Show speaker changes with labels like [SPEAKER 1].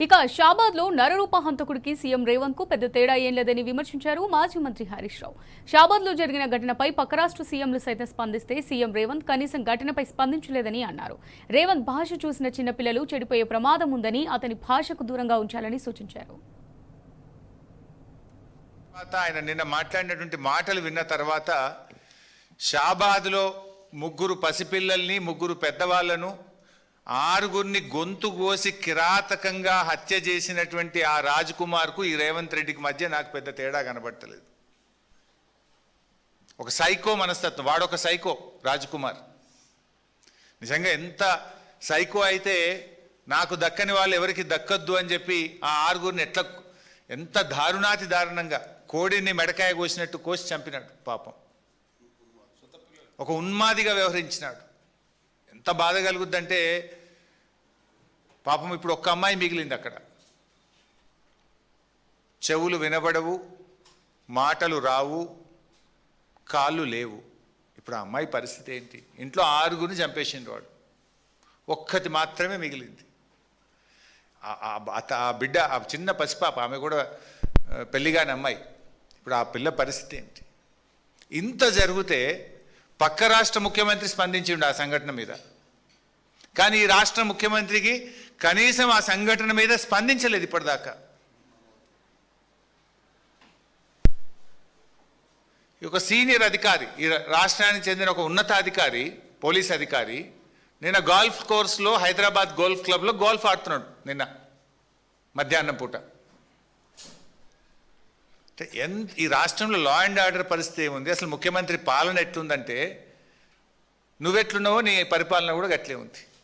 [SPEAKER 1] ఇక షాబాద్ లో నరరూప హంతకుడికి సీఎం రేవంత్ కు పెద్ద తేడా ఏం లేదని విమర్శించారు మాజీ మంత్రి హరీష్ రావు. షాబాద్ లో జరిగిన ఘటనపై పక్క రాష్ట్ర సీఎంలు సైతం స్పందిస్తే సీఎం రేవంత్ కనీసం ఘటనపై స్పందించలేదని అన్నారు. రేవంత్ భాష చూసిన చిన్నపిల్లలు చెడిపోయే ప్రమాదం ఉందని అతని భాషకు దూరంగా ఉంచాలని సూచించారు.
[SPEAKER 2] ఆయన నిన్న మాట్లాడినటువంటి మాటలు విన్న తర్వాత షాబాద్లో ముగ్గురు పసిపిల్లల్ని ముగ్గురు పెద్దవాళ్లను ఆరుగురిని గొంతు కోసి కిరాతకంగా హత్య చేసినటువంటి ఆ రాజ్ కుమార్కు ఈ రేవంత్ రెడ్డికి మధ్య నాకు పెద్ద తేడా కనబడతలేదు. ఒక సైకో మనస్తత్వం, వాడొక సైకో రాజ్ కుమార్. నిజంగా ఎంత సైకో అయితే నాకు దక్కని వాళ్ళు ఎవరికి దక్కద్దు అని చెప్పి ఆ ఆరుగురిని ఎంత దారుణాతి దారుణంగా కోడిని మెడకాయ కోసినట్టు కోసి చంపినాడు. పాపం ఒక ఉన్మాదిగా వ్యవహరించినాడు. ఎంత బాధ కలుగుద్దంటే పాపం ఇప్పుడు ఒక్క అమ్మాయి మిగిలింది అక్కడ. చెవులు వినబడవు, మాటలు రావు, కాళ్ళు లేవు. ఇప్పుడు ఆ అమ్మాయి పరిస్థితి ఏంటి? ఇంట్లో ఆరుగురిని చంపేసిండు వాడు, ఒక్కటి మాత్రమే మిగిలింది. ఆ బిడ్డ, ఆ చిన్న పసిపాప, ఆమె కూడా పెళ్లిగాని అమ్మాయి. ఇప్పుడు ఆ పిల్ల పరిస్థితి ఏంటి? ఇంత జరిగితే పక్క రాష్ట్ర ముఖ్యమంత్రి స్పందించిండు ఆ సంఘటన మీద, కానీ ఈ రాష్ట్ర ముఖ్యమంత్రికి కనీసం ఆ సంఘటన మీద స్పందించలేదు ఇప్పటిదాకా. ఒక సీనియర్ అధికారి, ఈ రాష్ట్రానికి చెందిన ఒక ఉన్నతాధికారి, పోలీస్ అధికారి నిన్న గోల్ఫ్ కోర్స్లో హైదరాబాద్ గోల్ఫ్ క్లబ్లో గోల్ఫ్ ఆడుతున్నాడు నిన్న మధ్యాహ్నం పూట. ఈ రాష్ట్రంలో లా అండ్ ఆర్డర్ పరిస్థితి ఏముంది? అసలు ముఖ్యమంత్రి పాలన ఎట్లుందంటే నువ్వెట్లున్నావో నీ పరిపాలన కూడా గట్లే ఉంది.